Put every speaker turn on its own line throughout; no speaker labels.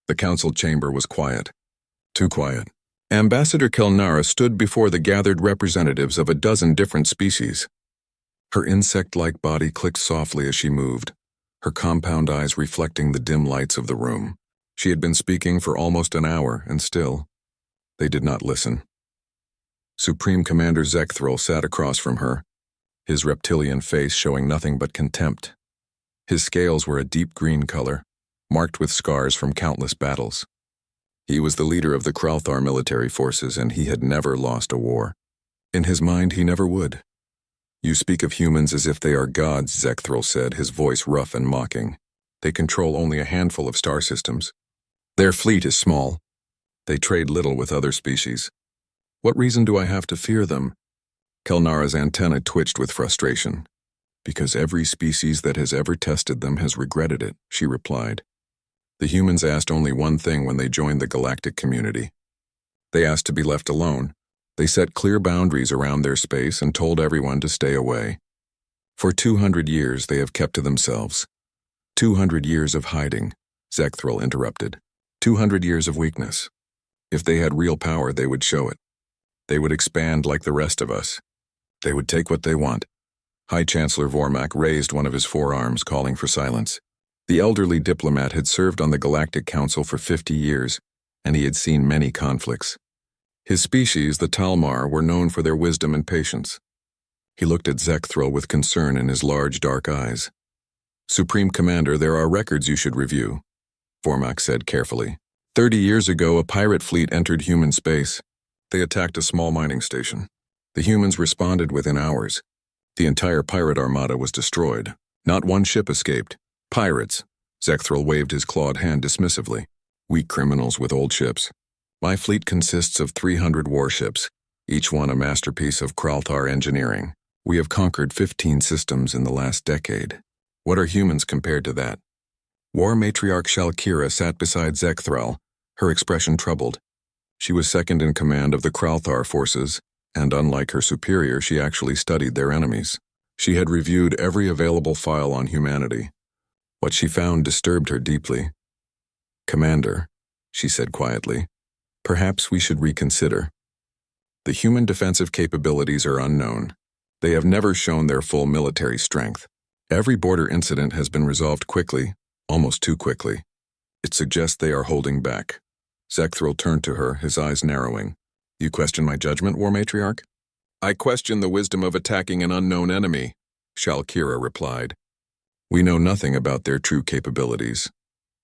The council chamber was quiet. Too quiet. Ambassador Kelnara stood before the gathered representatives of a dozen different species. Her insect-like body clicked softly as she moved, her compound eyes reflecting the dim lights of the room. She had been speaking for almost an hour, and still, they did not listen. Supreme Commander Zekthril sat across from her, his reptilian face showing nothing but contempt. His scales were a deep green color, marked with scars from countless battles. He was the leader of the Kralthar military forces, and he had never lost a war. In his mind, he never would. "You speak of humans as if they are gods," Zekthril said, his voice rough and mocking. "They control only a handful of star systems. Their fleet is small. They trade little with other species. What reason do I have to fear them?" Kelnara's antenna twitched with frustration. "Because every species that has ever tested them has regretted it," she replied. "The humans asked only one thing when they joined the galactic community. They asked to be left alone. They set clear boundaries around their space and told everyone to stay away. For 200 years they have kept to themselves. 200 years of hiding," Zekthril interrupted. 200 years of weakness. If they had real power, they would show it. They would expand like the rest of us. They would take what they want." High Chancellor Vormak raised one of his forearms, calling for silence. The elderly diplomat had served on the Galactic Council for 50 years, and he had seen many conflicts. His species, the Talmar, were known for their wisdom and patience. He looked at Zekthril with concern in his large, dark eyes. "Supreme Commander, there are records you should review," Vormak said carefully. 30 years ago, a pirate fleet entered human space. They attacked a small mining station. The humans responded within hours. The entire pirate armada was destroyed. Not one ship escaped. Pirates. Zekthril waved his clawed hand dismissively. Weak criminals with old ships. My fleet consists of 300 warships, each one a masterpiece of Kralthar engineering. We have conquered 15 systems in the last decade. What are humans compared to that? War Matriarch Shalkira sat beside Zekthril, her expression troubled. She was second in command of the Kralthar forces, and unlike her superior, she actually studied their enemies. She had reviewed every available file on humanity. What she found disturbed her deeply. "Commander," she said quietly, "perhaps we should reconsider. The human defensive capabilities are unknown. They have never shown their full military strength. Every border incident has been resolved quickly, almost too quickly. It suggests they are holding back." Zekthril turned to her, his eyes narrowing. "You question my judgment, War Matriarch?" "I question the wisdom of attacking an unknown enemy," Shalkira replied. "We know nothing about their true capabilities.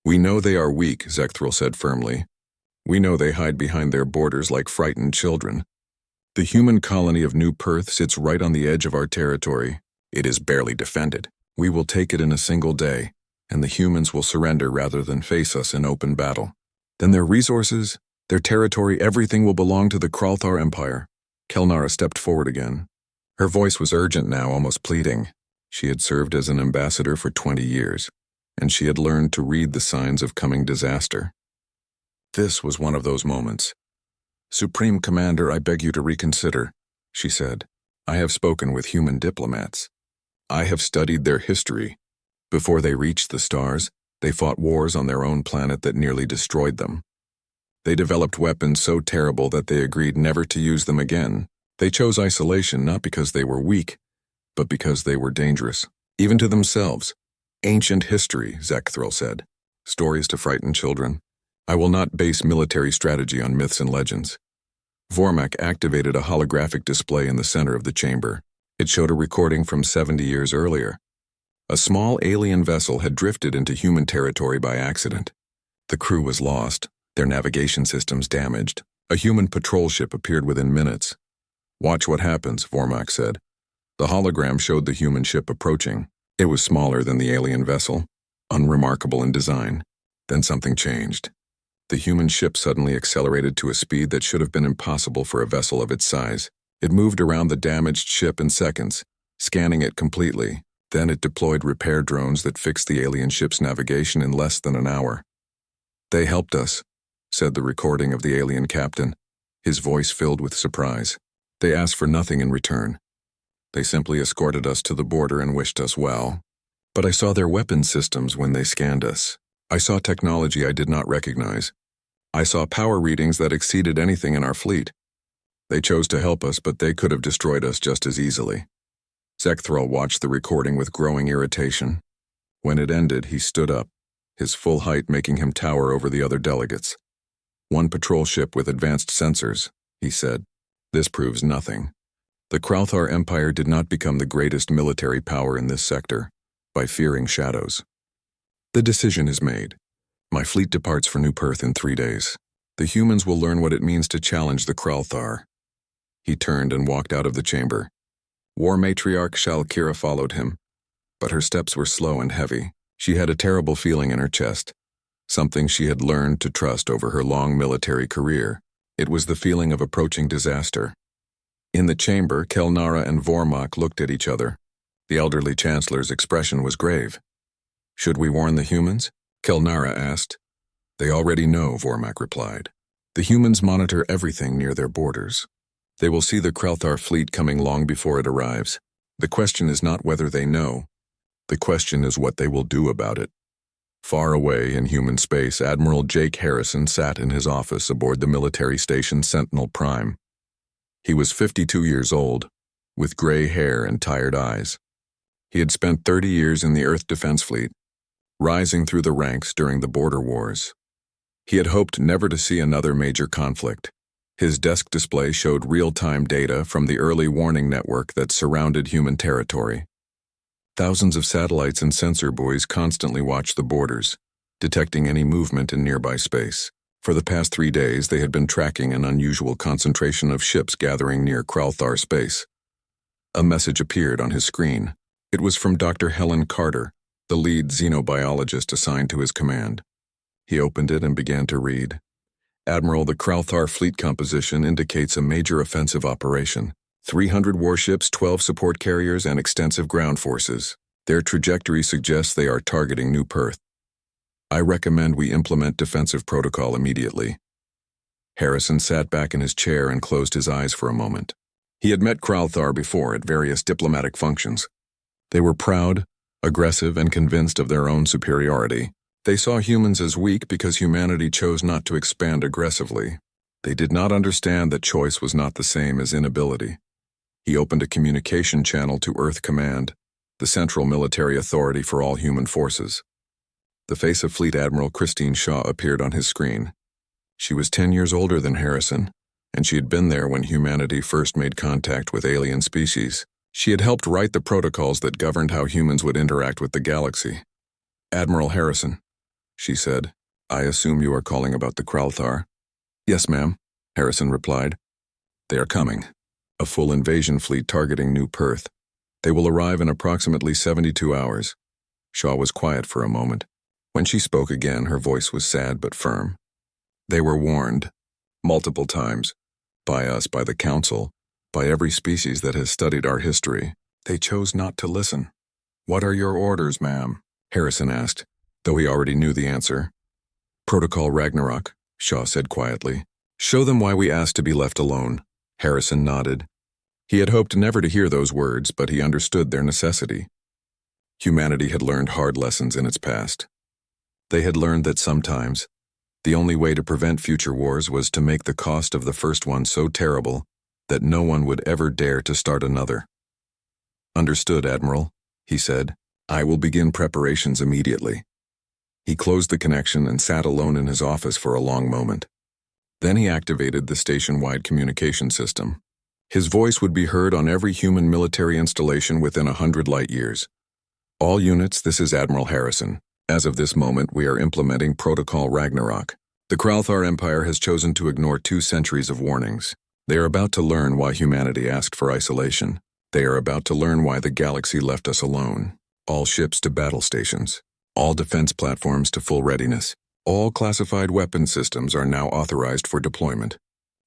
We know they are weak," Zekthril said firmly. "We know they hide behind their borders like frightened children. The human colony of New Perth sits right on the edge of our territory. It is barely defended. We will take it in a single day, and the humans will surrender rather than face us in open battle. Then their resources, their territory, everything will belong to the Kralthar Empire." Kelnara stepped forward again. Her voice was urgent now, almost pleading. She had served as an ambassador for 20 years, and she had learned to read the signs of coming disaster. This was one of those moments. "Supreme Commander, I beg you to reconsider," she said. "I have spoken with human diplomats. I have studied their history. Before they reached the stars, they fought wars on their own planet that nearly destroyed them. They developed weapons so terrible that they agreed never to use them again. They chose isolation not because they were weak, but because they were dangerous, even to themselves. Ancient history," Zekthril said. "Stories to frighten children. I will not base military strategy on myths and legends." Vormak activated a holographic display in the center of the chamber. It showed a recording from 70 years earlier. A small alien vessel had drifted into human territory by accident. The crew was lost, their navigation systems damaged. A human patrol ship appeared within minutes. "Watch what happens," Vormak said. The hologram showed the human ship approaching. It was smaller than the alien vessel, unremarkable in design. Then something changed. The human ship suddenly accelerated to a speed that should have been impossible for a vessel of its size. It moved around the damaged ship in seconds, scanning it completely. Then it deployed repair drones that fixed the alien ship's navigation in less than an hour. "They helped us," said the recording of the alien captain, his voice filled with surprise. "They asked for nothing in return. They simply escorted us to the border and wished us well. But I saw their weapon systems when they scanned us. I saw technology I did not recognize. I saw power readings that exceeded anything in our fleet. They chose to help us, but they could have destroyed us just as easily. Zekthral watched the recording with growing irritation. When it ended, he stood up, his full height making him tower over the other delegates. "One patrol ship with advanced sensors," he said. "This proves nothing. The Krauthar Empire did not become the greatest military power in this sector by fearing shadows. The decision is made. My fleet departs for New Perth in 3 days. The humans will learn what it means to challenge the Krauthar." He turned and walked out of the chamber. War Matriarch Shalkira followed him, but her steps were slow and heavy. She had a terrible feeling in her chest, something she had learned to trust over her long military career. It was the feeling of approaching disaster. In the chamber, Kelnara and Vormak looked at each other. The elderly chancellor's expression was grave. "Should we warn the humans?" Kelnara asked. "They already know," Vormak replied. "The humans monitor everything near their borders. They will see the Krauthar fleet coming long before it arrives. The question is not whether they know. The question is what they will do about it." Far away in human space, Admiral Jake Harrison sat in his office aboard the military station Sentinel Prime. He was 52 years old, with gray hair and tired eyes. He had spent 30 years in the Earth Defense Fleet, rising through the ranks during the border wars. He had hoped never to see another major conflict. His desk display showed real-time data from the early warning network that surrounded human territory. Thousands of satellites and sensor buoys constantly watched the borders, detecting any movement in nearby space. For the past 3 days, they had been tracking an unusual concentration of ships gathering near Krauthar space. A message appeared on his screen. It was from Dr. Helen Carter, the lead xenobiologist assigned to his command. He opened it and began to read. "Admiral, the Krauthar fleet composition indicates a major offensive operation. 300 warships, 12 support carriers, and extensive ground forces. Their trajectory suggests they are targeting New Perth. I recommend we implement defensive protocol immediately." Harrison sat back in his chair and closed his eyes for a moment. He had met Krauthar before at various diplomatic functions. They were proud, aggressive, and convinced of their own superiority. They saw humans as weak because humanity chose not to expand aggressively. They did not understand that choice was not the same as inability. He opened a communication channel to Earth Command, the central military authority for all human forces. The face of Fleet Admiral Christine Shaw appeared on his screen. She was 10 years older than Harrison, and she had been there when humanity first made contact with alien species. She had helped write the protocols that governed how humans would interact with the galaxy. "Admiral Harrison," she said, "I assume you are calling about the Krauthar." "Yes, ma'am," Harrison replied. "They are coming. A full invasion fleet targeting New Perth. They will arrive in approximately 72 hours. Shaw was quiet for a moment. When she spoke again, her voice was sad but firm. "They were warned, multiple times, by us, by the Council, by every species that has studied our history. They chose not to listen." "What are your orders, ma'am?" Harrison asked, though he already knew the answer. "Protocol Ragnarok," Shaw said quietly. "Show them why we asked to be left alone." Harrison nodded. He had hoped never to hear those words, but he understood their necessity. Humanity had learned hard lessons in its past. They had learned that sometimes, the only way to prevent future wars was to make the cost of the first one so terrible that no one would ever dare to start another. "Understood, Admiral," he said. "I will begin preparations immediately." He closed the connection and sat alone in his office for a long moment. Then he activated the station-wide communication system. His voice would be heard on every human military installation within 100 light-years. "All units, this is Admiral Harrison. As of this moment, we are implementing Protocol Ragnarok. The Krauthar Empire has chosen to ignore 2 centuries of warnings. They are about to learn why humanity asked for isolation. They are about to learn why the galaxy left us alone. All ships to battle stations. All defense platforms to full readiness. All classified weapon systems are now authorized for deployment.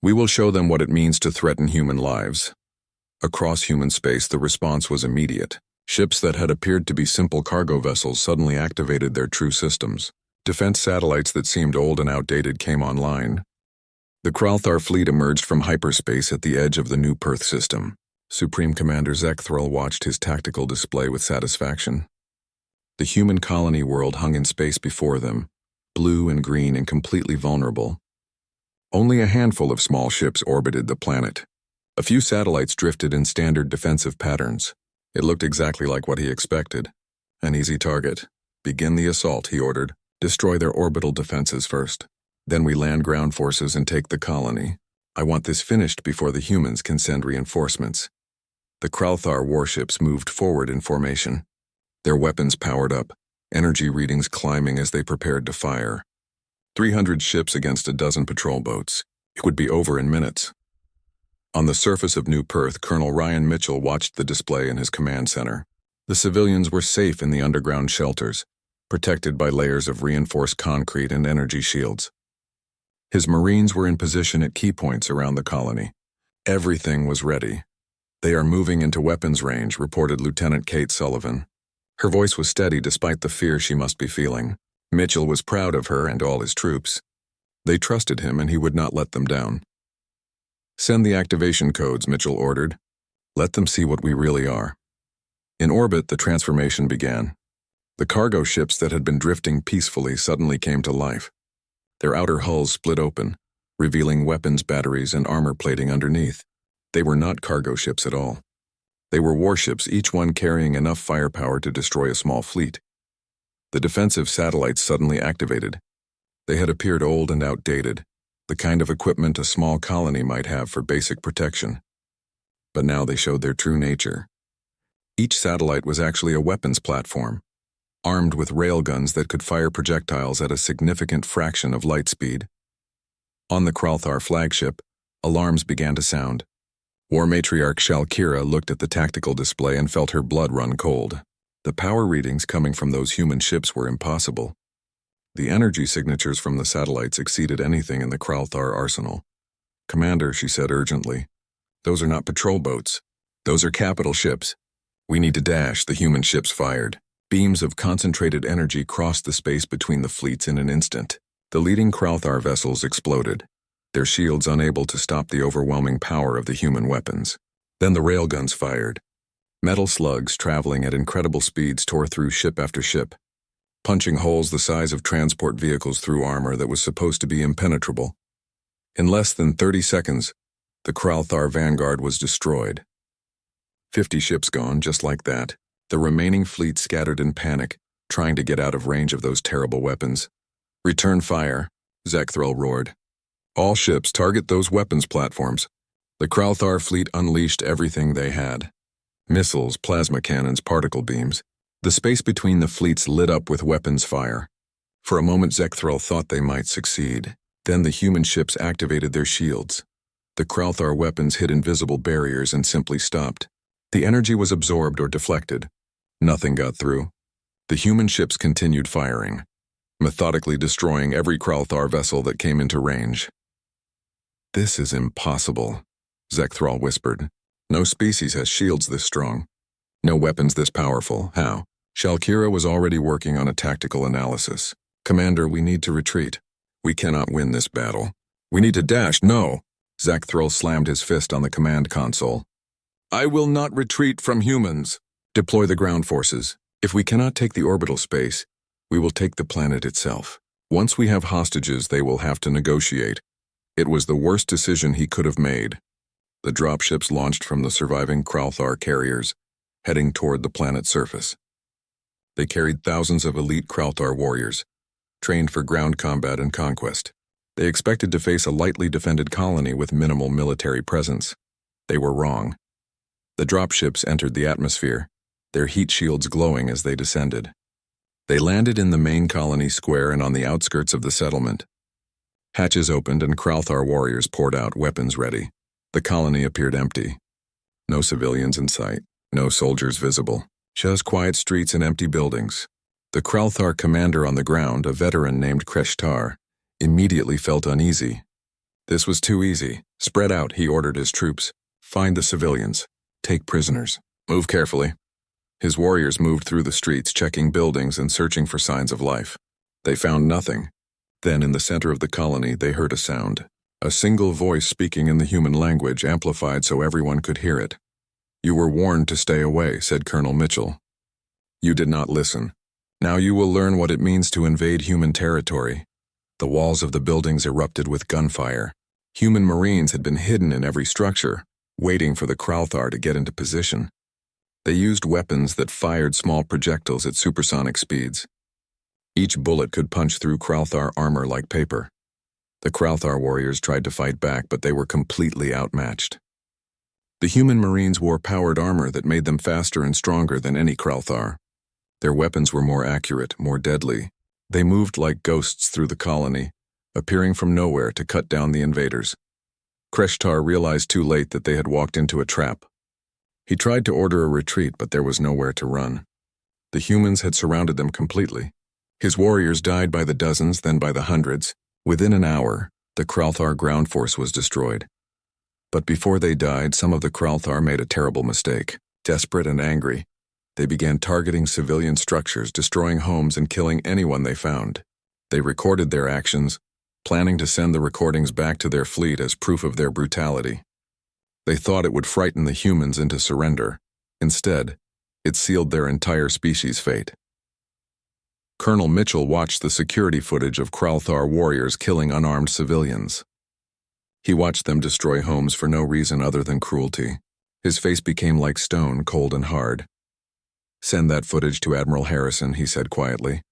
We will show them what it means to threaten human lives." Across human space, the response was immediate. Ships that had appeared to be simple cargo vessels suddenly activated their true systems. Defense satellites that seemed old and outdated came online. The Krauthar fleet emerged from hyperspace at the edge of the New Perth system. Supreme Commander Zekthral watched his tactical display with satisfaction. The human colony world hung in space before them, blue and green and completely vulnerable. Only a handful of small ships orbited the planet. A few satellites drifted in standard defensive patterns. It looked exactly like what he expected. An easy target. Begin the assault, he ordered. Destroy their orbital defenses first. Then we land ground forces and take the colony. I want this finished before the humans can send reinforcements. The Kralthar warships moved forward in formation. Their weapons powered up, energy readings climbing as they prepared to fire. 300 ships against a dozen patrol boats. It would be over in minutes. On the surface of New Perth, Colonel Ryan Mitchell watched the display in his command center. The civilians were safe in the underground shelters, protected by layers of reinforced concrete and energy shields. His Marines were in position at key points around the colony. Everything was ready. They are moving into weapons range, reported Lieutenant Kate Sullivan. Her voice was steady despite the fear she must be feeling. Mitchell was proud of her and all his troops. They trusted him and he would not let them down. Send the activation codes, Mitchell ordered. Let them see what we really are. In orbit, the transformation began. The cargo ships that had been drifting peacefully suddenly came to life. Their outer hulls split open, revealing weapons batteries and armor plating underneath. They were not cargo ships at all. They were warships, each one carrying enough firepower to destroy a small fleet. The defensive satellites suddenly activated. They had appeared old and outdated, the kind of equipment a small colony might have for basic protection. But now they showed their true nature. Each satellite was actually a weapons platform, armed with railguns that could fire projectiles at a significant fraction of light speed. On the Kralthar flagship, alarms began to sound. War Matriarch Shalkira looked at the tactical display and felt her blood run cold. The power readings coming from those human ships were impossible. The energy signatures from the satellites exceeded anything in the Kralthar arsenal. Commander, she said urgently, those are not patrol boats. Those are capital ships. We need to dash, the human ships fired. Beams of concentrated energy crossed the space between the fleets in an instant. The leading Kralthar vessels exploded, their shields unable to stop the overwhelming power of the human weapons. Then the railguns fired. Metal slugs traveling at incredible speeds tore through ship after ship, punching holes the size of transport vehicles through armor that was supposed to be impenetrable. In less than 30 seconds, the Kralthar vanguard was destroyed. 50 ships gone, just like that. The remaining fleet scattered in panic, trying to get out of range of those terrible weapons. Return fire, Zekthril roared. All ships target those weapons platforms. The Kralthar fleet unleashed everything they had. Missiles, plasma cannons, particle beams. The space between the fleets lit up with weapons fire. For a moment Zekthril thought they might succeed. Then the human ships activated their shields. The Kralthar weapons hit invisible barriers and simply stopped. The energy was absorbed or deflected. Nothing got through. The human ships continued firing, methodically destroying every Kralthar vessel that came into range. This is impossible, Zekthril whispered. No species has shields this strong. No weapons this powerful. How? Shalkira was already working on a tactical analysis. Commander, we need to retreat. We cannot win this battle. We need to dash. No! Zekthril slammed his fist on the command console. I will not retreat from humans. Deploy the ground forces. If we cannot take the orbital space, we will take the planet itself. Once we have hostages, they will have to negotiate. It was the worst decision he could have made. The dropships launched from the surviving Kralthar carriers, heading toward the planet's surface. They carried thousands of elite Kralthar warriors, trained for ground combat and conquest. They expected to face a lightly defended colony with minimal military presence. They were wrong. The dropships entered the atmosphere, their heat shields glowing as they descended. They landed in the main colony square and on the outskirts of the settlement. Hatches opened and Kralthar warriors poured out, weapons ready. The colony appeared empty. No civilians in sight, no soldiers visible, just quiet streets and empty buildings. The Kralthar commander on the ground, a veteran named Kreshtar, immediately felt uneasy. This was too easy. Spread out, he ordered his troops. Find the civilians. Take prisoners. Move carefully. His warriors moved through the streets, checking buildings and searching for signs of life. They found nothing. Then, in the center of the colony, they heard a sound. A single voice speaking in the human language, amplified so everyone could hear it. You were warned to stay away, said Colonel Mitchell. You did not listen. Now you will learn what it means to invade human territory. The walls of the buildings erupted with gunfire. Human Marines had been hidden in every structure, waiting for the Kralthar to get into position. They used weapons that fired small projectiles at supersonic speeds. Each bullet could punch through Kralthar armor like paper. The Kralthar warriors tried to fight back, but they were completely outmatched. The human Marines wore powered armor that made them faster and stronger than any Kralthar. Their weapons were more accurate, more deadly. They moved like ghosts through the colony, appearing from nowhere to cut down the invaders. Kreshtar realized too late that they had walked into a trap. He tried to order a retreat, but there was nowhere to run. The humans had surrounded them completely. His warriors died by the dozens, then by the hundreds. Within an hour, the Kralthar ground force was destroyed. But before they died, some of the Kralthar made a terrible mistake. Desperate and angry, they began targeting civilian structures, destroying homes and killing anyone they found. They recorded their actions, planning to send the recordings back to their fleet as proof of their brutality. They thought it would frighten the humans into surrender. Instead, it sealed their entire species' fate. Colonel Mitchell watched the security footage of Kralthar warriors killing unarmed civilians. He watched them destroy homes for no reason other than cruelty. His face became like stone, cold and hard. "Send that footage to Admiral Harrison," he said quietly.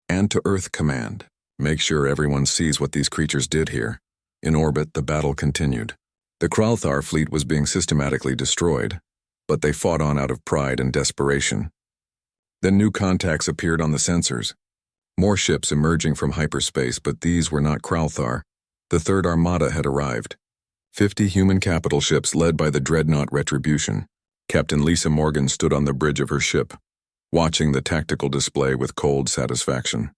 "And to Earth Command. Make sure everyone sees what these creatures did here." In orbit, the battle continued. The Kralthar fleet was being systematically destroyed, but they fought on out of pride and desperation. Then new contacts appeared on the sensors. More ships emerging from hyperspace, but these were not Kralthar. The Third Armada had arrived. 50 human capital ships led by the dreadnought Retribution. Captain Lisa Morgan stood on the bridge of her ship, watching the tactical display with cold satisfaction.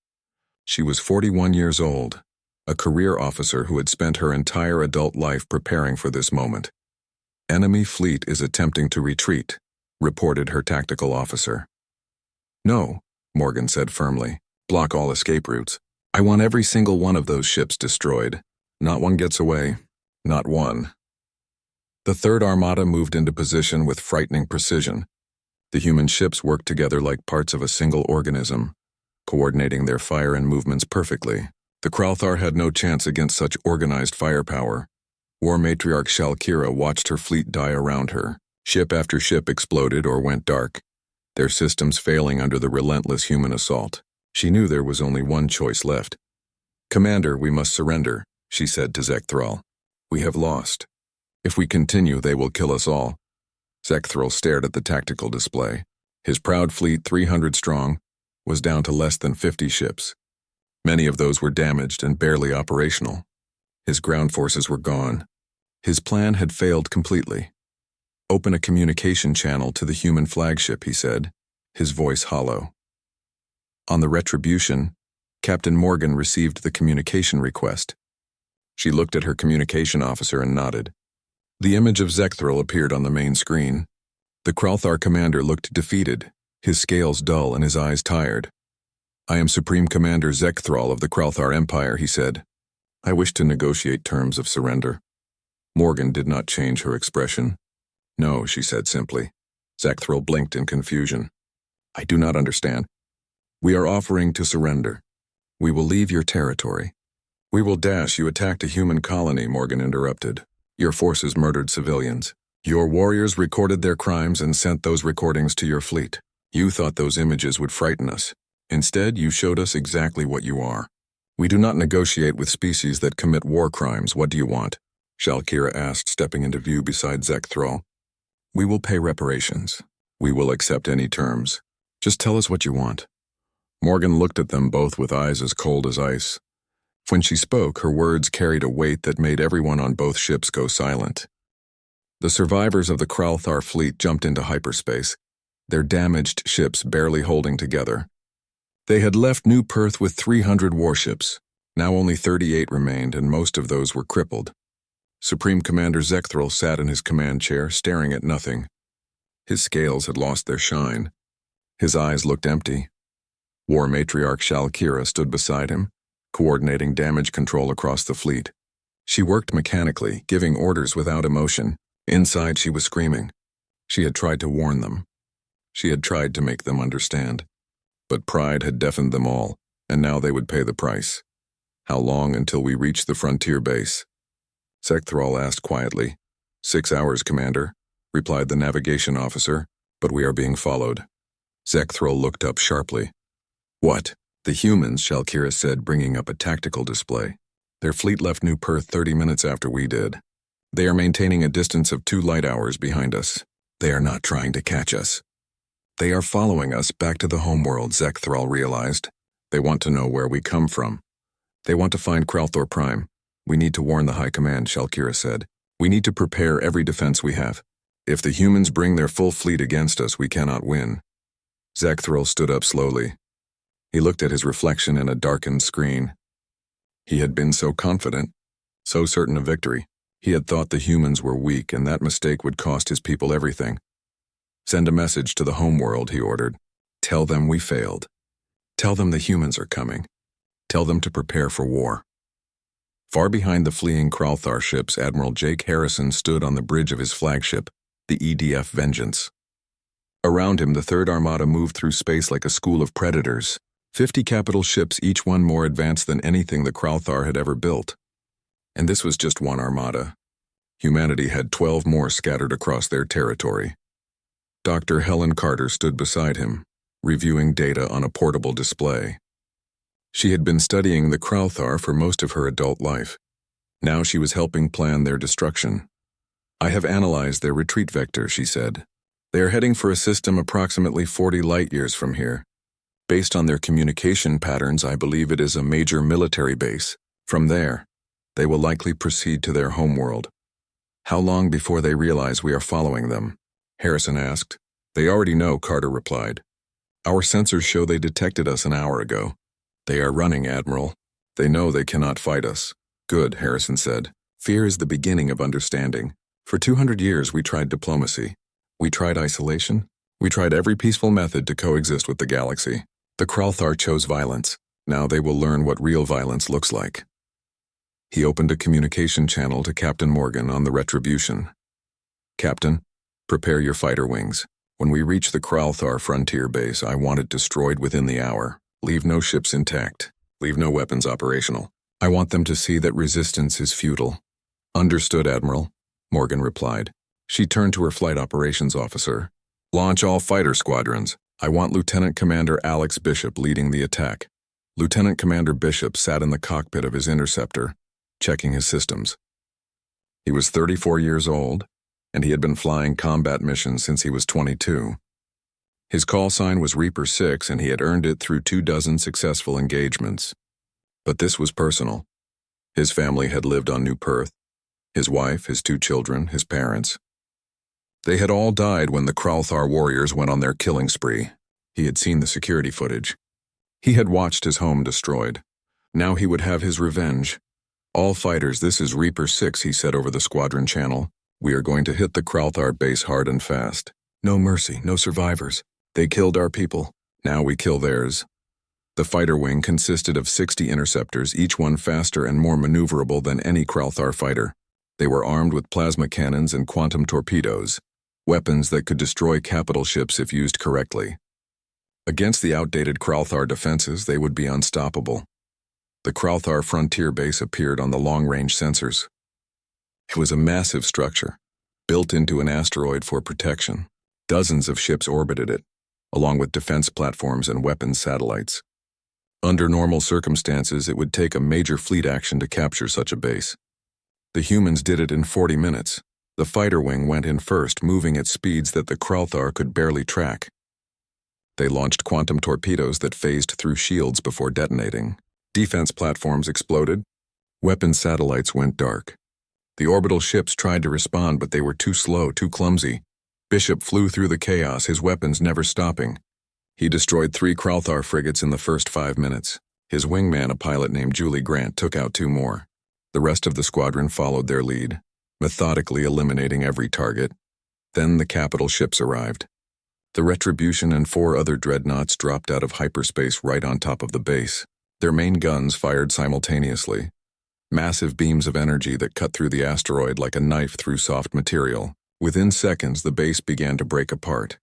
She was 41 years old, a career officer who had spent her entire adult life preparing for this moment. "Enemy fleet is attempting to retreat," reported her tactical officer. "No," Morgan said firmly. "Block all escape routes. I want every single one of those ships destroyed. Not one gets away. Not one." The Third Armada moved into position with frightening precision. The human ships worked together like parts of a single organism, coordinating their fire and movements perfectly. The Kralthar had no chance against such organized firepower. War Matriarch Shalkira watched her fleet die around her. Ship after ship exploded or went dark, their systems failing under the relentless human assault. She knew there was only one choice left. "Commander, we must surrender," she said to Zekthrall. "We have lost. If we continue, they will kill us all." Zekthrall stared at the tactical display. His proud fleet, 300 strong, was down to less than 50 ships. Many of those were damaged and barely operational. His ground forces were gone. His plan had failed completely. "Open a communication channel to the human flagship," he said, his voice hollow. On the Retribution, Captain Morgan received the communication request. She looked at her communication officer and nodded. The image of Zekthrall appeared on the main screen. The Kralthar commander looked defeated, his scales dull and his eyes tired. "I am Supreme Commander Zekthrall of the Kralthar Empire," he said. "I wish to negotiate terms of surrender." Morgan did not change her expression. "No," she said simply. Zekthrall blinked in confusion. "I do not understand." "We are offering to surrender. We will leave your territory." "We will dash. You attacked a human colony," Morgan interrupted. "Your forces murdered civilians. Your warriors recorded their crimes and sent those recordings to your fleet. You thought those images would frighten us. Instead, you showed us exactly what you are. We do not negotiate with species that commit war crimes. What do you want?" Shalkira asked, stepping into view beside Zekthrall. "We will pay reparations. We will accept any terms. Just tell us what you want." Morgan looked at them both with eyes as cold as ice. When she spoke, her words carried a weight that made everyone on both ships go silent. The survivors of the Kralthar fleet jumped into hyperspace, their damaged ships barely holding together. They had left New Perth with 300 warships. Now only 38 remained, and most of those were crippled. Supreme Commander Zekthrall sat in his command chair, staring at nothing. His scales had lost their shine. His eyes looked empty. War Matriarch Shalkira stood beside him, coordinating damage control across the fleet. She worked mechanically, giving orders without emotion. Inside, she was screaming. She had tried to warn them. She had tried to make them understand. But pride had deafened them all, and now they would pay the price. How long until we reach the frontier base? Sekthral asked quietly. 6 hours, Commander, replied the navigation officer, but we are being followed. Sekthral looked up sharply. What? The humans, Shalkira said, bringing up a tactical display. Their fleet left New Perth 30 minutes after we did. They are maintaining a distance of 2 light hours behind us. They are not trying to catch us. They are following us back to the homeworld, Sekthral realized. They want to know where we come from. They want to find Kralthor Prime. We need to warn the High Command, Shalkira said. We need to prepare every defense we have. If the humans bring their full fleet against us, we cannot win. Sekthral stood up slowly. He looked at his reflection in a darkened screen. He had been so confident, so certain of victory. He had thought the humans were weak, and that mistake would cost his people everything. Send a message to the homeworld, he ordered. Tell them we failed. Tell them the humans are coming. Tell them to prepare for war. Far behind the fleeing Kralthar ships, Admiral Jake Harrison stood on the bridge of his flagship, the EDF Vengeance. Around him, the Third Armada moved through space like a school of predators, 50 capital ships, each one more advanced than anything the Kralthar had ever built. And this was just one armada. Humanity had 12 more scattered across their territory. Dr. Helen Carter stood beside him, reviewing data on a portable display. She had been studying the Kralthar for most of her adult life. Now she was helping plan their destruction. I have analyzed their retreat vector, she said. They are heading for a system approximately 40 light-years from here. Based on their communication patterns, I believe it is a major military base. From there, they will likely proceed to their homeworld. How long before they realize we are following them? Harrison asked. They already know, Carter replied. Our sensors show they detected us an hour ago. They are running, Admiral. They know they cannot fight us. Good, Harrison said. Fear is the beginning of understanding. For 200 years we tried diplomacy. We tried isolation. We tried every peaceful method to coexist with the galaxy. The Kralthar chose violence. Now they will learn what real violence looks like. He opened a communication channel to Captain Morgan on the Retribution. Captain, prepare your fighter wings. When we reach the Kralthar frontier base, I want it destroyed within the hour. Leave no ships intact. Leave no weapons operational. I want them to see that resistance is futile. Understood, Admiral, Morgan replied. She turned to her flight operations officer. Launch all fighter squadrons. I want Lieutenant Commander Alex Bishop leading the attack. Lieutenant Commander Bishop sat in the cockpit of his interceptor, checking his systems. He was 34 years old, and he had been flying combat missions since he was 22. His call sign was Reaper 6, and he had earned it through 24 successful engagements. But this was personal. His family had lived on New Perth. His wife, his 2 children, his parents. They had all died when the Kralthar warriors went on their killing spree. He had seen the security footage. He had watched his home destroyed. Now he would have his revenge. All fighters, this is Reaper 6, he said over the squadron channel. We are going to hit the Kralthar base hard and fast. No mercy, no survivors. They killed our people. Now we kill theirs. The fighter wing consisted of 60 interceptors, each one faster and more maneuverable than any Kralthar fighter. They were armed with plasma cannons and quantum torpedoes, weapons that could destroy capital ships if used correctly. Against the outdated Kralthar defenses, they would be unstoppable. The Kralthar frontier base appeared on the long-range sensors. It was a massive structure, built into an asteroid for protection. Dozens of ships orbited it, along with defense platforms and weapons satellites. Under normal circumstances, it would take a major fleet action to capture such a base. The humans did it in 40 minutes. The fighter wing went in first, moving at speeds that the Kralthar could barely track. They launched quantum torpedoes that phased through shields before detonating. Defense platforms exploded. Weapons satellites went dark. The orbital ships tried to respond, but they were too slow, too clumsy. Bishop flew through the chaos, his weapons never stopping. He destroyed 3 Kralthar frigates in the first 5 minutes. His wingman, a pilot named Julie Grant, took out 2 more. The rest of the squadron followed their lead, methodically eliminating every target. Then the capital ships arrived. The Retribution and 4 other dreadnoughts dropped out of hyperspace right on top of the base. Their main guns fired simultaneously. Massive beams of energy that cut through the asteroid like a knife through soft material. Within seconds, the base began to break apart.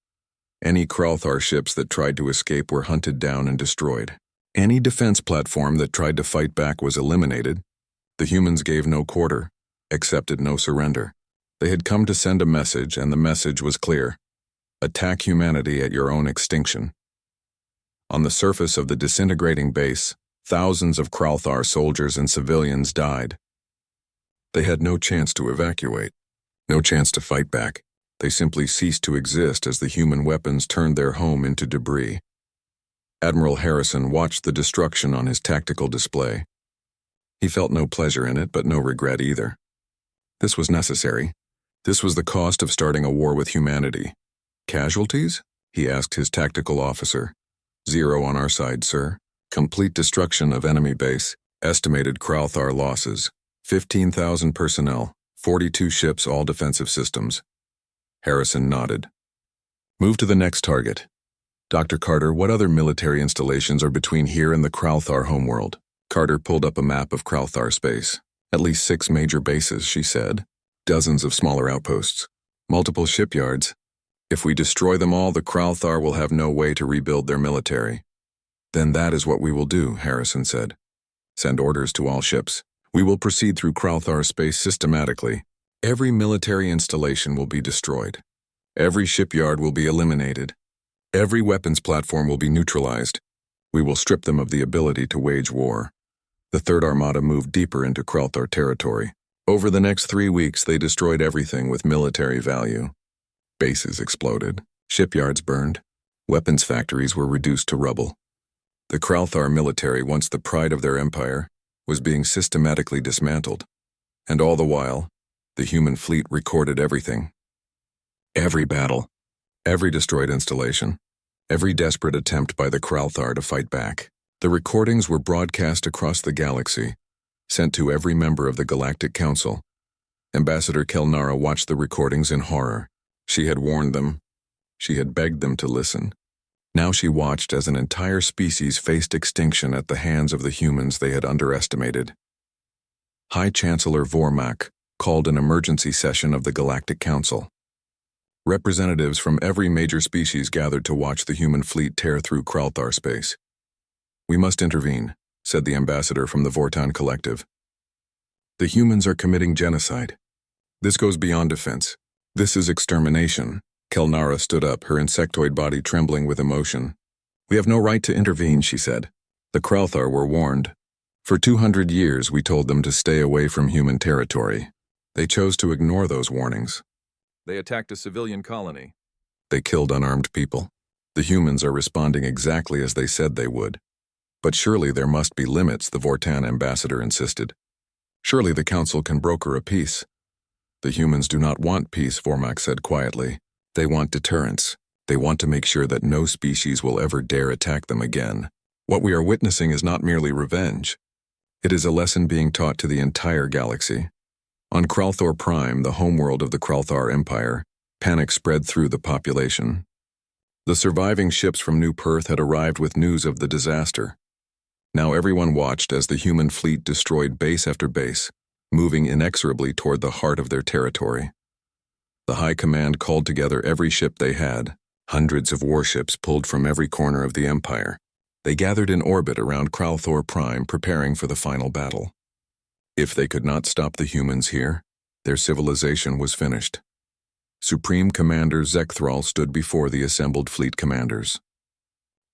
Any Kralthar ships that tried to escape were hunted down and destroyed. Any defense platform that tried to fight back was eliminated. The humans gave no quarter, accepted no surrender. They had come to send a message, and the message was clear. Attack humanity at your own extinction. On the surface of the disintegrating base, thousands of Kralthar soldiers and civilians died. They had no chance to evacuate, no chance to fight back. They simply ceased to exist as the human weapons turned their home into debris. Admiral Harrison watched the destruction on his tactical display. He felt no pleasure in it, but no regret either. This was necessary. This was the cost of starting a war with humanity. Casualties? He asked his tactical officer. 0 on our side, sir. Complete destruction of enemy base. Estimated Kralthar losses. 15,000 personnel. 42 ships, all defensive systems. Harrison nodded. Move to the next target. Dr. Carter, what other military installations are between here and the Kralthar homeworld? Carter pulled up a map of Kralthar space. At least 6 major bases, she said. Dozens of smaller outposts. Multiple shipyards. If we destroy them all, the Kralthar will have no way to rebuild their military. Then that is what we will do, Harrison said. Send orders to all ships. We will proceed through Kralthar space systematically. Every military installation will be destroyed. Every shipyard will be eliminated. Every weapons platform will be neutralized. We will strip them of the ability to wage war. The Third Armada moved deeper into Kralthar territory. Over the next 3 weeks, they destroyed everything with military value. Bases exploded. Shipyards burned. Weapons factories were reduced to rubble. The Kralthar military, once the pride of their empire, was being systematically dismantled. And all the while, the human fleet recorded everything. Every battle, every destroyed installation, every desperate attempt by the Kralthar to fight back. The recordings were broadcast across the galaxy, sent to every member of the Galactic Council. Ambassador Kelnara watched the recordings in horror. She had warned them. She had begged them to listen. Now she watched as an entire species faced extinction at the hands of the humans they had underestimated. High Chancellor Vormak called an emergency session of the Galactic Council. Representatives from every major species gathered to watch the human fleet tear through Kralthar space. We must intervene, said the ambassador from the Vortan Collective. The humans are committing genocide. This goes beyond defense. This is extermination. Kelnara stood up, her insectoid body trembling with emotion. We have no right to intervene, she said. The Kralthar were warned. For 200 years, we told them to stay away from human territory. They chose to ignore those warnings. They attacked a civilian colony. They killed unarmed people. The humans are responding exactly as they said they would. But surely there must be limits, the Vortan ambassador insisted. Surely the council can broker a peace. The humans do not want peace, Vormak said quietly. They want deterrence. They want to make sure that no species will ever dare attack them again. What we are witnessing is not merely revenge. It is a lesson being taught to the entire galaxy. On Kralthor Prime, the homeworld of the Kralthar Empire, panic spread through the population. The surviving ships from New Perth had arrived with news of the disaster. Now everyone watched as the human fleet destroyed base after base, moving inexorably toward the heart of their territory. The High Command called together every ship they had, hundreds of warships pulled from every corner of the Empire. They gathered in orbit around Kralthor Prime, preparing for the final battle. If they could not stop the humans here, their civilization was finished. Supreme Commander Zekthrall stood before the assembled fleet commanders.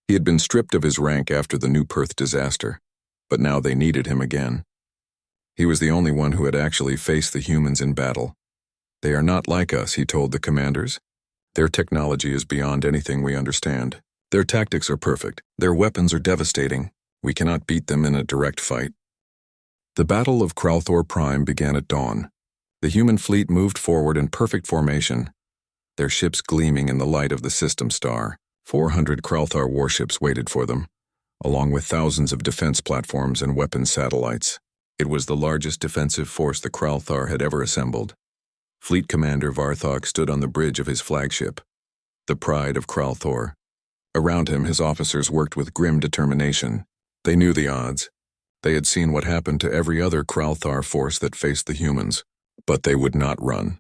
He had been stripped of his rank after the New Perth disaster, but now they needed him again. He was the only one who had actually faced the humans in battle. They are not like us, he told the commanders. Their technology is beyond anything we understand. Their tactics are perfect. Their weapons are devastating. We cannot beat them in a direct fight. The Battle of Kralthor Prime began at dawn. The human fleet moved forward in perfect formation, their ships gleaming in the light of the system star. 400 Kralthar warships waited for them, along with thousands of defense platforms and weapons satellites. It was the largest defensive force the Kralthar had ever assembled. Fleet Commander Varthok stood on the bridge of his flagship, the pride of Kralthor. Around him, his officers worked with grim determination. They knew the odds. They had seen what happened to every other Kralthar force that faced the humans, but they would not run.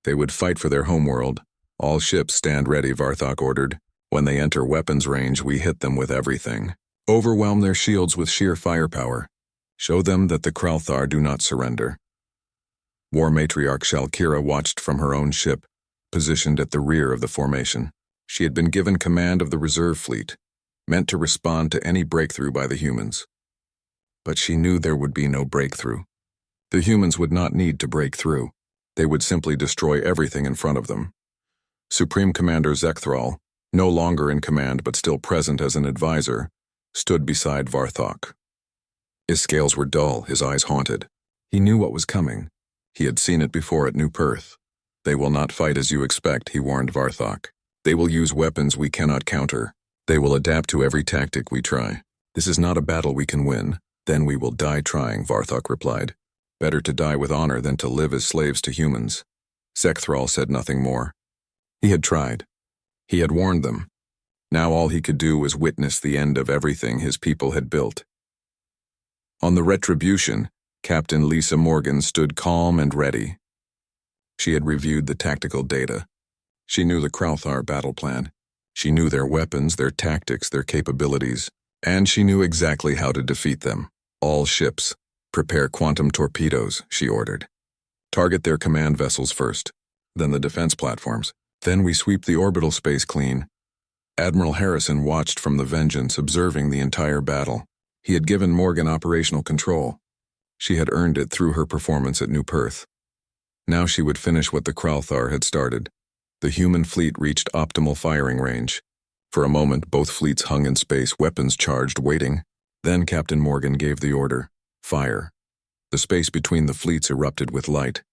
They would fight for their homeworld, All ships stand ready, Varthok ordered. When they enter weapons range, we hit them with everything. Overwhelm their shields with sheer firepower. Show them that the Kralthar do not surrender. War Matriarch Shalkira watched from her own ship, positioned at the rear of the formation. She had been given command of the reserve fleet, meant to respond to any breakthrough by the humans. But she knew there would be no breakthrough. The humans would not need to break through. They would simply destroy everything in front of them. Supreme Commander Zekthral, no longer in command but still present as an advisor, stood beside Varthok. His scales were dull, his eyes haunted. He knew what was coming. He had seen it before at New Perth. They will not fight as you expect, he warned Varthok. They will use weapons we cannot counter. They will adapt to every tactic we try. This is not a battle we can win. Then we will die trying, Varthok replied. Better to die with honor than to live as slaves to humans. Zekthral said nothing more. He had tried. He had warned them. Now all he could do was witness the end of everything his people had built. On the Retribution, Captain Lisa Morgan stood calm and ready. She had reviewed the tactical data. She knew the Kralthar battle plan. She knew their weapons, their tactics, their capabilities, and she knew exactly how to defeat them. All ships, prepare quantum torpedoes, she ordered. Target their command vessels first, then the defense platforms. Then we sweep the orbital space clean. Admiral Harrison watched from the Vengeance, observing the entire battle. He had given Morgan operational control. She had earned it through her performance at New Perth. Now she would finish what the Kralthar had started. The human fleet reached optimal firing range. For a moment, both fleets hung in space, weapons charged, waiting. Then Captain Morgan gave the order, fire. The space between the fleets erupted with light.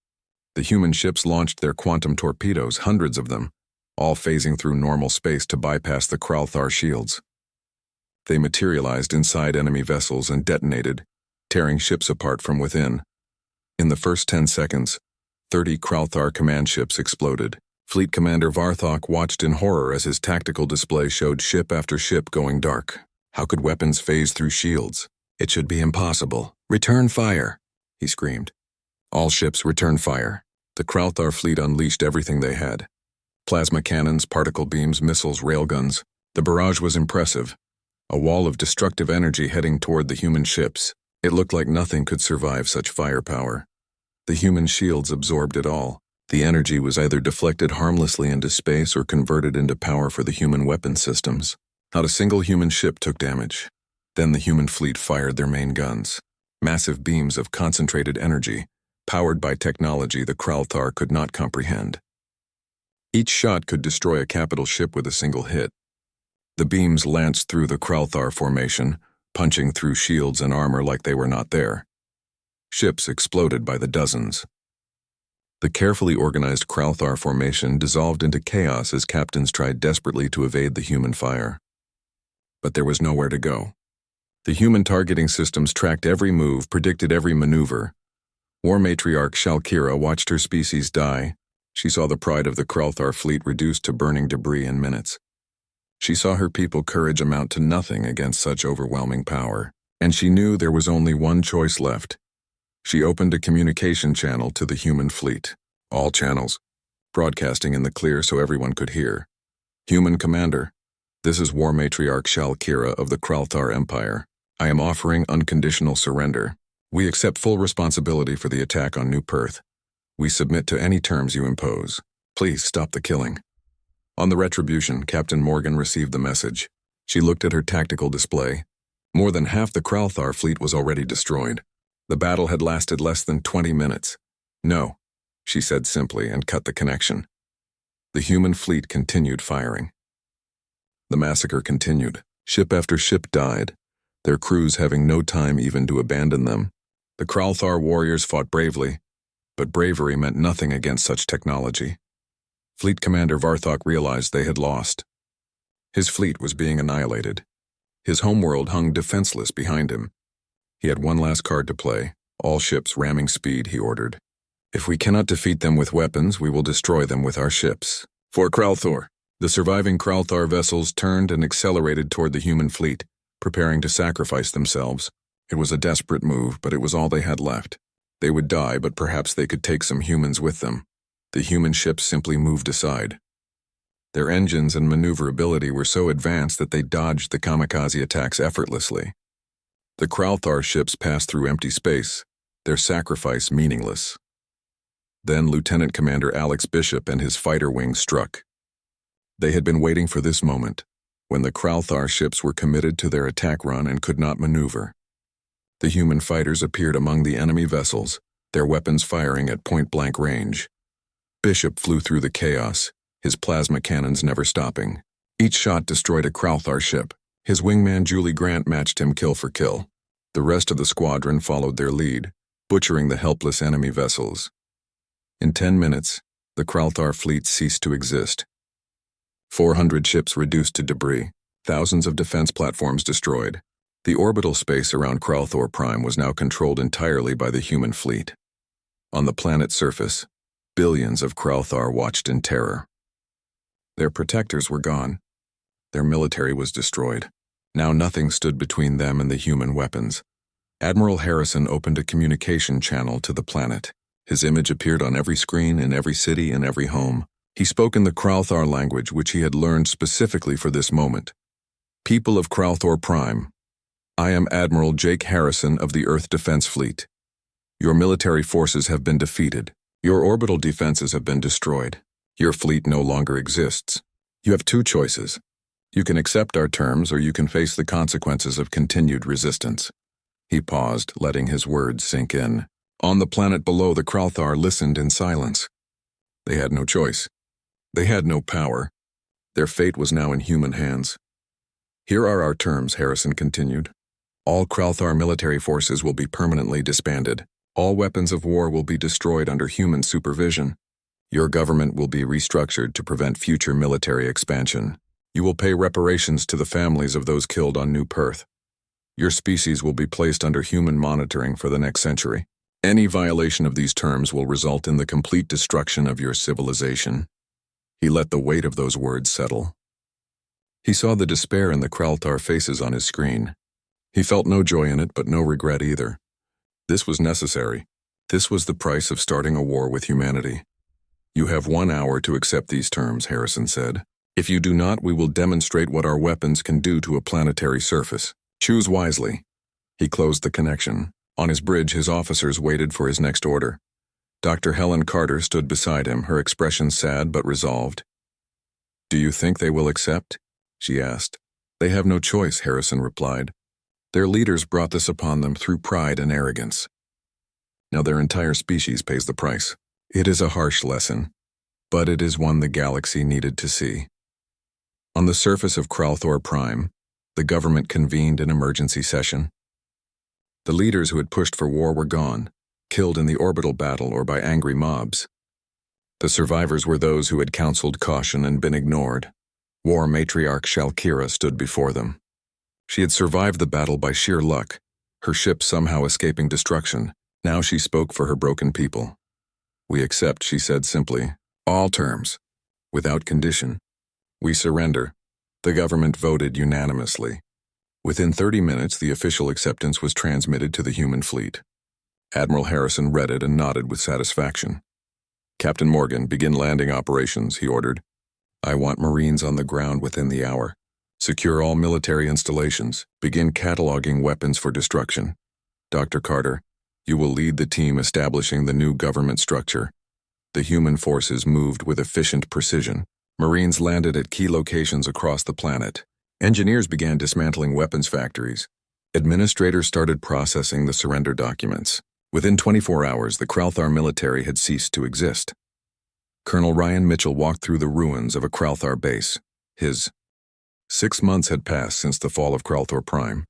The human ships launched their quantum torpedoes, hundreds of them, all phasing through normal space to bypass the Kralthar shields. They materialized inside enemy vessels and detonated, tearing ships apart from within. In the first 10 seconds, 30 Kralthar command ships exploded. Fleet Commander Varthok watched in horror as his tactical display showed ship after ship going dark. How could weapons phase through shields? It should be impossible. Return fire, he screamed. All ships return fire. The Kralthar fleet unleashed everything they had. Plasma cannons, particle beams, missiles, railguns. The barrage was impressive. A wall of destructive energy heading toward the human ships. It looked like nothing could survive such firepower. The human shields absorbed it all. The energy was either deflected harmlessly into space or converted into power for the human weapon systems. Not a single human ship took damage. Then the human fleet fired their main guns. Massive beams of concentrated energy, powered by technology the Kralthar could not comprehend. Each shot could destroy a capital ship with a single hit. The beams lanced through the Kralthar formation, punching through shields and armor like they were not there. Ships exploded by the dozens. The carefully organized Kralthar formation dissolved into chaos as captains tried desperately to evade the human fire. But there was nowhere to go. The human targeting systems tracked every move, predicted every maneuver. War Matriarch Shalkira watched her species die. She saw the pride of the Kralthar fleet reduced to burning debris in minutes. She saw her people's courage amount to nothing against such overwhelming power, and she knew there was only one choice left. She opened a communication channel to the human fleet. All channels, broadcasting in the clear so everyone could hear. Human Commander, this is War Matriarch Shalkira of the Kralthar Empire. I am offering unconditional surrender. We accept full responsibility for the attack on New Perth. We submit to any terms you impose. Please stop the killing. On the Retribution, Captain Morgan received the message. She looked at her tactical display. More than half the Kralthar fleet was already destroyed. The battle had lasted less than 20 minutes. No, she said simply and cut the connection. The human fleet continued firing. The massacre continued. Ship after ship died, their crews having no time even to abandon them. The Kralthar warriors fought bravely, but bravery meant nothing against such technology. Fleet Commander Varthok realized they had lost. His fleet was being annihilated. His homeworld hung defenseless behind him. He had one last card to play. All ships ramming speed, he ordered. If we cannot defeat them with weapons, we will destroy them with our ships. For Kralthar. The surviving Kralthar vessels turned and accelerated toward the human fleet, preparing to sacrifice themselves. It was a desperate move, but it was all they had left. They would die, but perhaps they could take some humans with them. The human ships simply moved aside. Their engines and maneuverability were so advanced that they dodged the kamikaze attacks effortlessly. The Kralthar ships passed through empty space, their sacrifice meaningless. Then Lieutenant Commander Alex Bishop and his fighter wing struck. They had been waiting for this moment, when the Kralthar ships were committed to their attack run and could not maneuver. The human fighters appeared among the enemy vessels, their weapons firing at point-blank range. Bishop flew through the chaos, his plasma cannons never stopping. Each shot destroyed a Kralthar ship. His wingman Julie Grant matched him kill for kill. The rest of the squadron followed their lead, butchering the helpless enemy vessels. In 10 minutes, the Kralthar fleet ceased to exist. 400 ships reduced to debris, thousands of defense platforms destroyed. The orbital space around Kralthor Prime was now controlled entirely by the human fleet. On the planet's surface, billions of Kralthar watched in terror. Their protectors were gone. Their military was destroyed. Now nothing stood between them and the human weapons. Admiral Harrison opened a communication channel to the planet. His image appeared on every screen in every city and every home. He spoke in the Kralthar language which he had learned specifically for this moment. People of Kralthor Prime, I am Admiral Jake Harrison of the Earth Defense Fleet. Your military forces have been defeated. Your orbital defenses have been destroyed. Your fleet no longer exists. You have two choices. You can accept our terms or you can face the consequences of continued resistance. He paused, letting his words sink in. On the planet below, the Kralthar listened in silence. They had no choice. They had no power. Their fate was now in human hands. Here are our terms, Harrison continued. All Kralthar military forces will be permanently disbanded. All weapons of war will be destroyed under human supervision. Your government will be restructured to prevent future military expansion. You will pay reparations to the families of those killed on New Perth. Your species will be placed under human monitoring for the next century. Any violation of these terms will result in the complete destruction of your civilization. He let the weight of those words settle. He saw the despair in the Kralthar faces on his screen. He felt no joy in it, but no regret either. This was necessary. This was the price of starting a war with humanity. You have 1 hour to accept these terms, Harrison said. If you do not, we will demonstrate what our weapons can do to a planetary surface. Choose wisely. He closed the connection. On his bridge, his officers waited for his next order. Dr. Helen Carter stood beside him, her expression sad but resolved. Do you think they will accept? She asked. They have no choice, Harrison replied. Their leaders brought this upon them through pride and arrogance. Now their entire species pays the price. It is a harsh lesson, but it is one the galaxy needed to see. On the surface of Kralthor Prime, the government convened an emergency session. The leaders who had pushed for war were gone, killed in the orbital battle or by angry mobs. The survivors were those who had counseled caution and been ignored. War matriarch Shalkira stood before them. She had survived the battle by sheer luck, her ship somehow escaping destruction. Now she spoke for her broken people. We accept, she said simply, all terms, without condition. We surrender. The government voted unanimously. Within 30 minutes, the official acceptance was transmitted to the human fleet. Admiral Harrison read it and nodded with satisfaction. Captain Morgan, begin landing operations, he ordered. I want Marines on the ground within the hour. Secure all military installations. Begin cataloging weapons for destruction. Dr. Carter, you will lead the team establishing the new government structure. The human forces moved with efficient precision. Marines landed at key locations across the planet. Engineers began dismantling weapons factories. Administrators started processing the surrender documents. Within 24 hours, the Kralthar military had ceased to exist. Colonel Ryan Mitchell walked through the ruins of a Kralthar base. 6 months had passed since the fall of Kralthor Prime.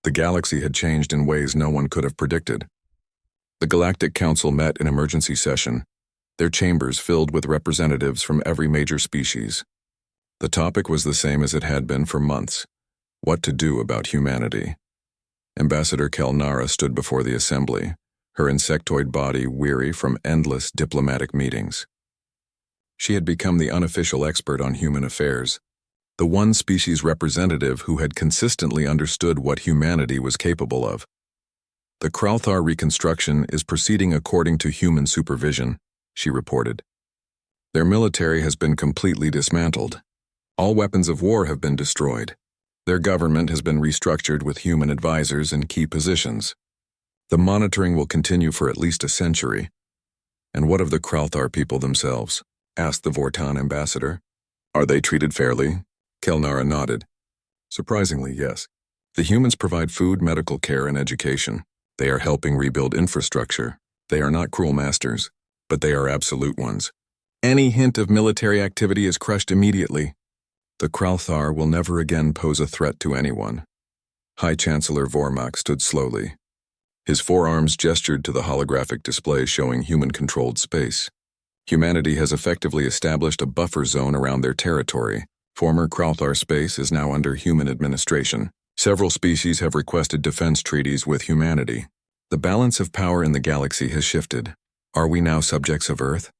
The galaxy had changed in ways no one could have predicted. The Galactic Council met in emergency session, their chambers filled with representatives from every major species. The topic was the same as it had been for months: what to do about humanity. Ambassador Kelnara stood before the assembly, her insectoid body weary from endless diplomatic meetings. She had become the unofficial expert on human affairs, the one species representative who had consistently understood what humanity was capable of. The Kralthar reconstruction is proceeding according to human supervision, she reported. Their military has been completely dismantled. All weapons of war have been destroyed. Their government has been restructured with human advisors in key positions. The monitoring will continue for at least a century. And what of the Kralthar people themselves? Asked the Vortan ambassador. Are they treated fairly? Kelnara nodded. Surprisingly, yes. The humans provide food, medical care, and education. They are helping rebuild infrastructure. They are not cruel masters, but they are absolute ones. Any hint of military activity is crushed immediately. The Kralthar will never again pose a threat to anyone. High Chancellor Vormak stood slowly. His forearms gestured to the holographic display showing human-controlled space. Humanity has effectively established a buffer zone around their territory. Former Kralthar space is now under human administration. Several species have requested defense treaties with humanity. The balance of power in the galaxy has shifted. Are we now subjects of Earth?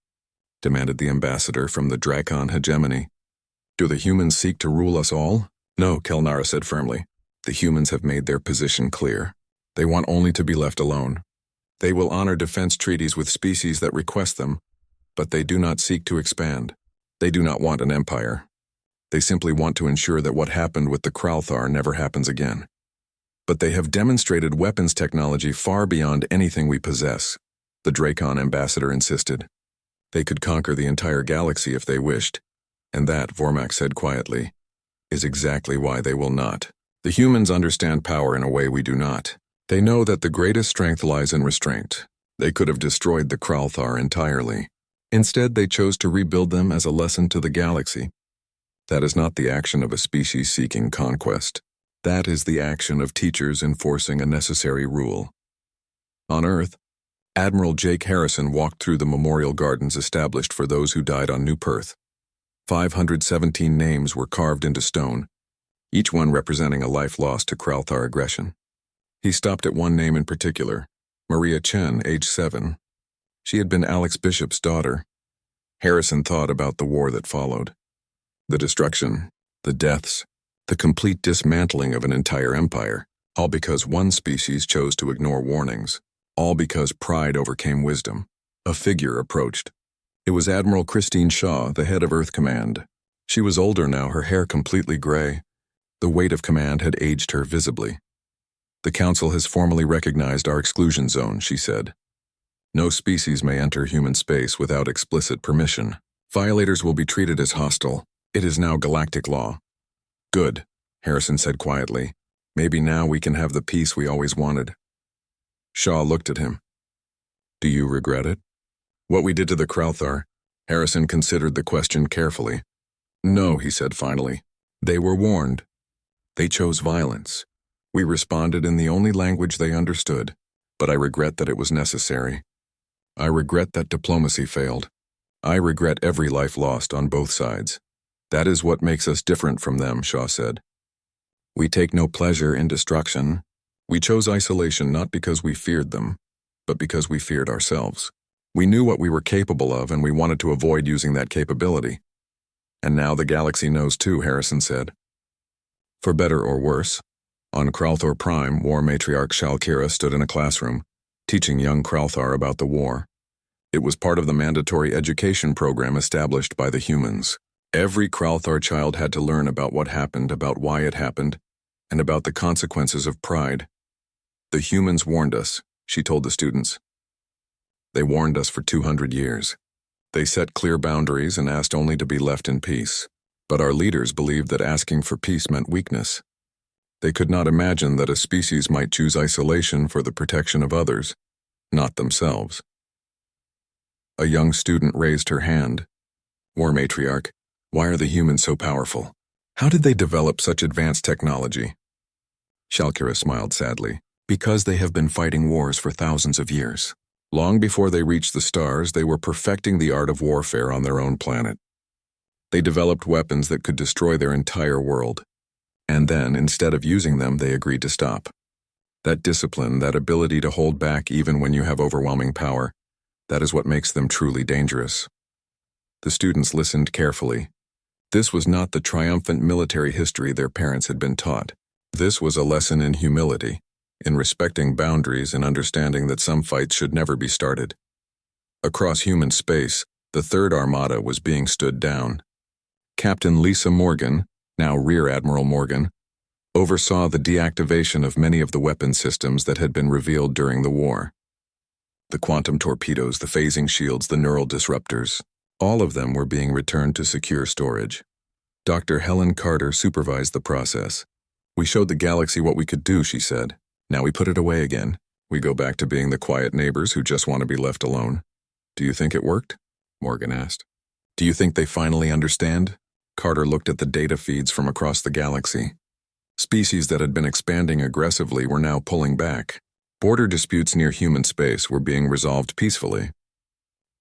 Demanded the ambassador from the Drakon hegemony. Do the humans seek to rule us all? No, Kelnara said firmly. The humans have made their position clear. They want only to be left alone. They will honor defense treaties with species that request them, but they do not seek to expand. They do not want an empire. They simply want to ensure that what happened with the Kralthar never happens again. But they have demonstrated weapons technology far beyond anything we possess, the Drakon ambassador insisted. They could conquer the entire galaxy if they wished, and that, Vormak said quietly, is exactly why they will not. The humans understand power in a way we do not. They know that the greatest strength lies in restraint. They could have destroyed the Kralthar entirely. Instead, they chose to rebuild them as a lesson to the galaxy. That is not the action of a species seeking conquest. That is the action of teachers enforcing a necessary rule. On Earth, Admiral Jake Harrison walked through the memorial gardens established for those who died on New Perth. 517 names were carved into stone, each one representing a life lost to Kralthar aggression. He stopped at one name in particular, Maria Chen, age 7. She had been Alex Bishop's daughter. Harrison thought about the war that followed. The destruction, the deaths, the complete dismantling of an entire empire, all because one species chose to ignore warnings, all because pride overcame wisdom. A figure approached. It was Admiral Christine Shaw, the head of Earth Command. She was older now, her hair completely gray. The weight of command had aged her visibly. The Council has formally recognized our exclusion zone, she said. No species may enter human space without explicit permission. Violators will be treated as hostile. It is now galactic law. Good, Harrison said quietly. Maybe now we can have the peace we always wanted. Shaw looked at him. Do you regret it? What we did to the Kralthar? Harrison considered the question carefully. No, he said finally. They were warned. They chose violence. We responded in the only language they understood, but I regret that it was necessary. I regret that diplomacy failed. I regret every life lost on both sides. That is what makes us different from them, Shaw said. We take no pleasure in destruction. We chose isolation not because we feared them, but because we feared ourselves. We knew what we were capable of and we wanted to avoid using that capability. And now the galaxy knows too, Harrison said. For better or worse, on Kralthar Prime, War Matriarch Shalkira stood in a classroom, teaching young Kralthar about the war. It was part of the mandatory education program established by the humans. Every Kralthar child had to learn about what happened, about why it happened, and about the consequences of pride. The humans warned us, she told the students. They warned us for 200 years. They set clear boundaries and asked only to be left in peace. But our leaders believed that asking for peace meant weakness. They could not imagine that a species might choose isolation for the protection of others, not themselves. A young student raised her hand. War Matriarch, why are the humans so powerful? How did they develop such advanced technology? Shalkira smiled sadly. Because they have been fighting wars for thousands of years. Long before they reached the stars, they were perfecting the art of warfare on their own planet. They developed weapons that could destroy their entire world. And then, instead of using them, they agreed to stop. That discipline, that ability to hold back even when you have overwhelming power, that is what makes them truly dangerous. The students listened carefully. This was not the triumphant military history their parents had been taught. This was a lesson in humility, in respecting boundaries and understanding that some fights should never be started. Across human space, The Third Armada was being stood down. Captain Lisa Morgan, now Rear Admiral Morgan, oversaw the deactivation of many of the weapon systems that had been revealed during the war. The quantum torpedoes, the phasing shields, the neural disruptors, all of them were being returned to secure storage. Dr. Helen Carter supervised the process. "We showed the galaxy what we could do," she said. "Now we put it away again. We go back to being the quiet neighbors who just want to be left alone." "Do you think it worked?" Morgan asked. "Do you think they finally understand?" Carter looked at the data feeds from across the galaxy. Species that had been expanding aggressively were now pulling back. Border disputes near human space were being resolved peacefully.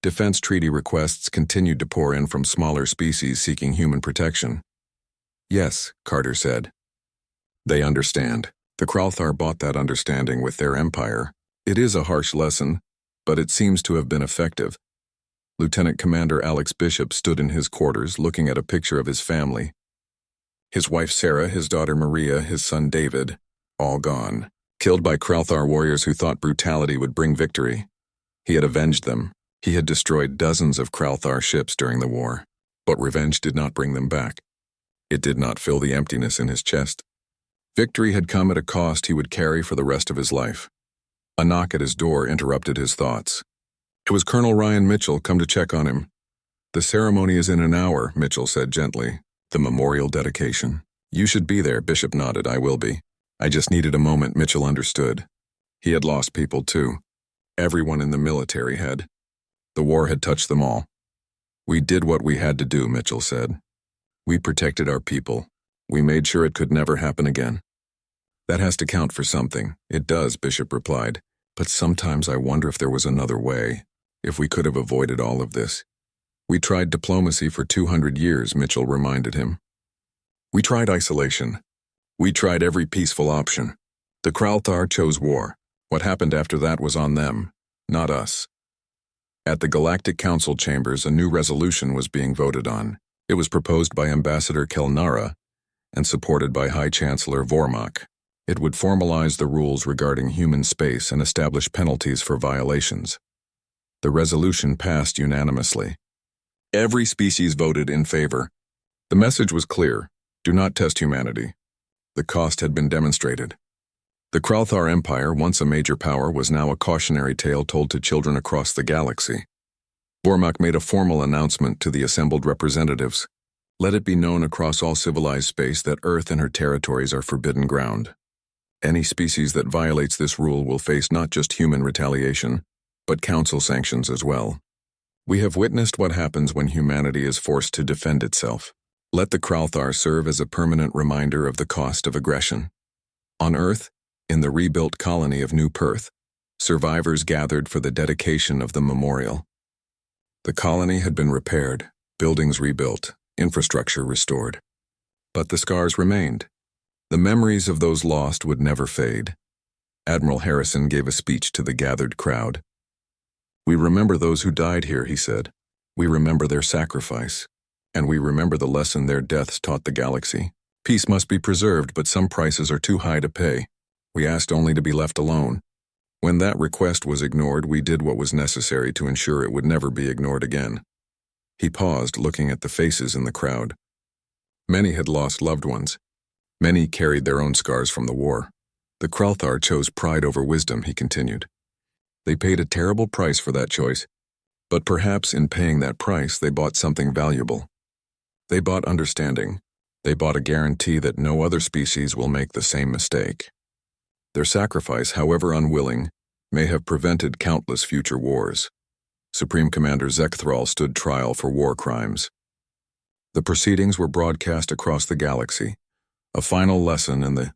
Defense treaty requests continued to pour in from smaller species seeking human protection. "Yes," Carter said. "They understand. The Kralthar bought that understanding with their empire. It is a harsh lesson, but it seems to have been effective." Lieutenant Commander Alex Bishop stood in his quarters looking at a picture of his family. His wife Sarah, his daughter Maria, his son David, all gone, killed by Kralthar warriors who thought brutality would bring victory. He had avenged them. He had destroyed dozens of Kralthar ships during the war, but revenge did not bring them back. It did not fill the emptiness in his chest. Victory had come at a cost he would carry for the rest of his life. A knock at his door interrupted his thoughts. It was Colonel Ryan Mitchell, come to check on him. "The ceremony is in an hour," Mitchell said gently. "The memorial dedication." "You should be there," Bishop nodded. "I will be." "I just needed a moment," Mitchell understood. He had lost people too. Everyone in the military had. The war had touched them all. "We did what we had to do," Mitchell said. "We protected our people. We made sure it could never happen again." "That has to count for something." "It does," Bishop replied. "But sometimes I wonder if there was another way. If we could have avoided all of this." "We tried diplomacy for 200 years, Mitchell reminded him. "We tried isolation. We tried every peaceful option. The Kralthar chose war. What happened after that was on them, not us." At the Galactic Council chambers, a new resolution was being voted on. It was proposed by Ambassador Kelnara and supported by High Chancellor Vormak. It would formalize the rules regarding human space and establish penalties for violations. The resolution passed unanimously. Every species voted in favor. The message was clear: do not test humanity. The cost had been demonstrated. The Kralthar Empire, once a major power, was now a cautionary tale told to children across the galaxy. Vormak made a formal announcement to the assembled representatives. "Let it be known across all civilized space that Earth and her territories are forbidden ground. Any species that violates this rule will face not just human retaliation, but council sanctions as well. We have witnessed what happens when humanity is forced to defend itself. Let the Kralthar serve as a permanent reminder of the cost of aggression." On Earth, in the rebuilt colony of New Perth, survivors gathered for the dedication of the memorial. The colony had been repaired, buildings rebuilt, infrastructure restored. But the scars remained. The memories of those lost would never fade. Admiral Harrison gave a speech to the gathered crowd. "We remember those who died here," he said. "We remember their sacrifice, and we remember the lesson their deaths taught the galaxy. Peace must be preserved, but some prices are too high to pay. We asked only to be left alone. When that request was ignored, we did what was necessary to ensure it would never be ignored again." He paused, looking at the faces in the crowd. Many had lost loved ones. Many carried their own scars from the war. "The Kralthar chose pride over wisdom," he continued. "They paid a terrible price for that choice, but perhaps in paying that price they bought something valuable. They bought understanding. They bought a guarantee that no other species will make the same mistake. Their sacrifice, however unwilling, may have prevented countless future wars." Supreme Commander Zekthral stood trial for war crimes. The proceedings were broadcast across the galaxy, a final lesson in the